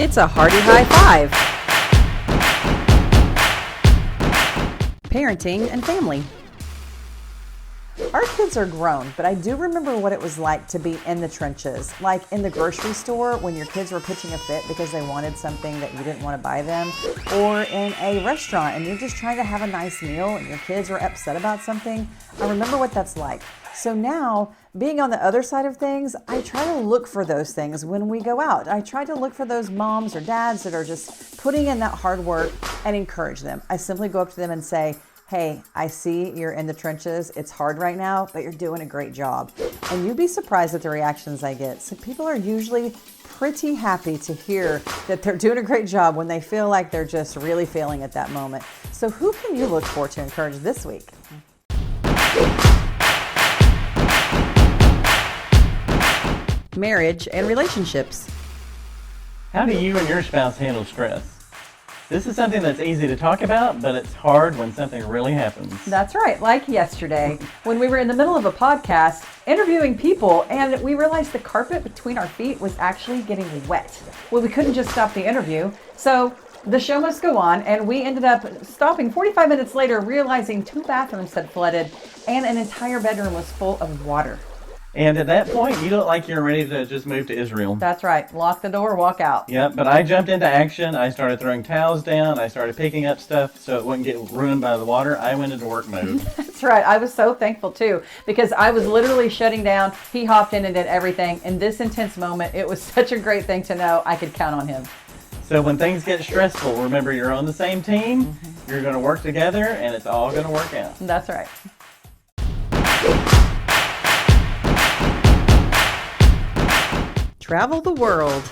It's a HARDIE High Five. Parenting and family. Our kids are grown, but I do remember what it was like to be in the trenches, like in the grocery store when your kids were pitching a fit because they wanted something that you didn't want to buy them, or in a restaurant and you're just trying to have a nice meal and your kids are upset about something. I remember what that's like. So now, being on the other side of things, I try to look for those things when we go out. I try to look for those moms or dads that are just putting in that hard work and encourage them. I simply go up to them and say, hey, I see you're in the trenches. It's hard right now, but you're doing a great job. And you'd be surprised at the reactions I get. So people are usually pretty happy to hear that they're doing a great job when they feel like they're just really failing at that moment. So who can you look for to encourage this week? Marriage and relationships. How do you and your spouse handle stress? This is something that's easy to talk about, but it's hard when something really happens. That's right. Like yesterday, when we were in the middle of a podcast interviewing people and we realized the carpet between our feet was actually getting wet. Well, we couldn't just stop the interview. So the show must go on, and we ended up stopping 45 minutes later, realizing 2 bathrooms had flooded and an entire bedroom was full of water. And at that point, you look like you're ready to just move to Israel. That's right. Lock the door, walk out. Yep, but I jumped into action. I started throwing towels down. I started picking up stuff so it wouldn't get ruined by the water. I went into work mode. That's right. I was so thankful too, because I was literally shutting down. He hopped in and did everything. In this intense moment, it was such a great thing to know I could count on him. So when things get stressful, remember you're on the same team. You're going to work together, and it's all going to work out. That's right. Travel the world.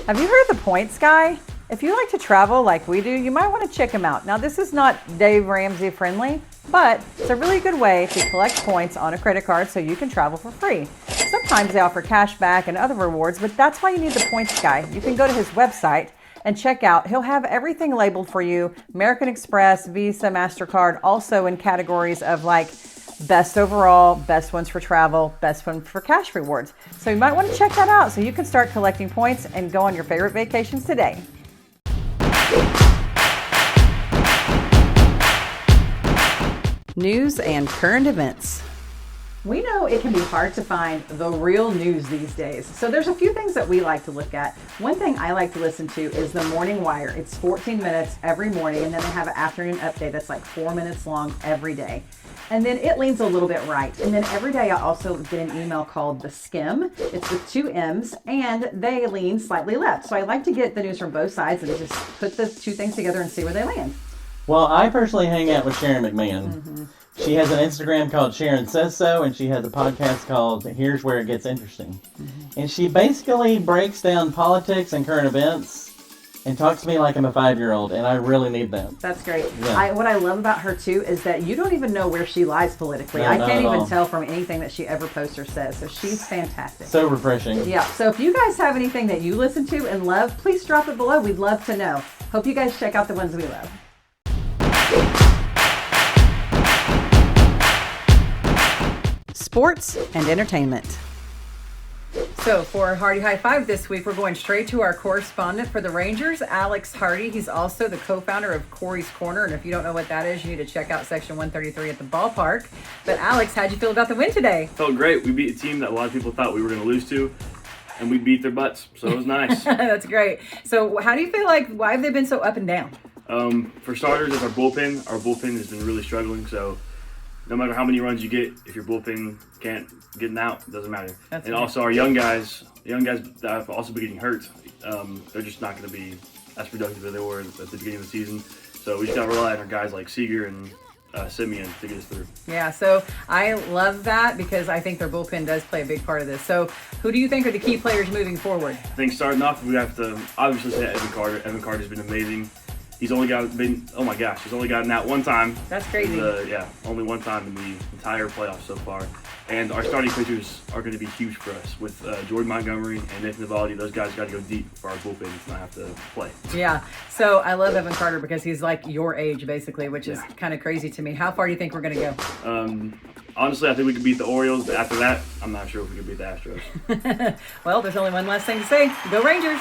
Have you heard of the points guy? If you like to travel like we do, you might want to check him out. Now, this is not Dave Ramsey friendly, but it's a really good way to collect points on a credit card so you can travel for free. Sometimes they offer cash back and other rewards, but that's why you need the points guy. You can go to his website and check out. He'll have everything labeled for you. American Express, Visa, MasterCard, also in categories of like best overall, best ones for travel, best one for cash rewards. So you might want to check that out so you can start collecting points and go on your favorite vacations today. News and current events. We know it can be hard to find the real news these days. So there's a few things that we like to look at. One thing I like to listen to is the Morning Wire. It's 14 minutes every morning, and then they have an afternoon update that's like 4 minutes long every day. And then it leans a little bit right. And then every day I also get an email called The Skim. It's with 2 M's, and they lean slightly left. So I like to get the news from both sides and just put the two things together and see where they land. Well, I personally hang out with Sharon McMahon. She has an Instagram called Sharon Says So, and she has a podcast called Here's Where It Gets Interesting. And she basically breaks down politics and current events and talks to me like I'm a 5-year-old, and I really need that. That's great. Yeah. What I love about her, too, is that you don't even know where she lies politically. No, I not can't at even all. tell from anything that she ever posts or says. So she's fantastic. So refreshing. Yeah, so if you guys have anything that you listen to and love, please drop it below. We'd love to know. Hope you guys check out the ones we love. Sports and entertainment. So for our HARDIE High Five this week, we're going straight to our correspondent for the Rangers, Alex Hardie. He's also the co-founder of Corey's Corner, and if you don't know what that is, you need to check out section 133 at the ballpark. But Alex, how'd you feel about the win today? Felt great. We beat a team that a lot of people thought we were going to lose to, and we beat their butts, so it was nice. That's great. So how do you feel like, why have they been so up and down? For starters, it's our bullpen. Our bullpen has been really struggling, so no matter how many runs you get, if your bullpen can't get an out, it doesn't matter. That's and right. also our young guys that have also been getting hurt, they're just not going to be as productive as they were at the beginning of the season. So we just got to rely on our guys like Seager and Simeon to get us through. Yeah, so I love that because I think their bullpen does play a big part of this. So who do you think are the key players moving forward? I think starting off, we have to obviously say Evan Carter. Evan Carter's been amazing. He's only been out one time. That's crazy. Only one time in the entire playoffs so far. And our starting pitchers are going to be huge for us with Jordan Montgomery and Nathan Eovaldi. Those guys got to go deep for our bullpen to not have to play. Yeah. So I love Evan Carter because he's like your age basically, which is kind of crazy to me. How far do you think we're going to go? Honestly, I think we could beat the Orioles. But after that, I'm not sure if we could beat the Astros. Well, there's only one last thing to say. Go Rangers!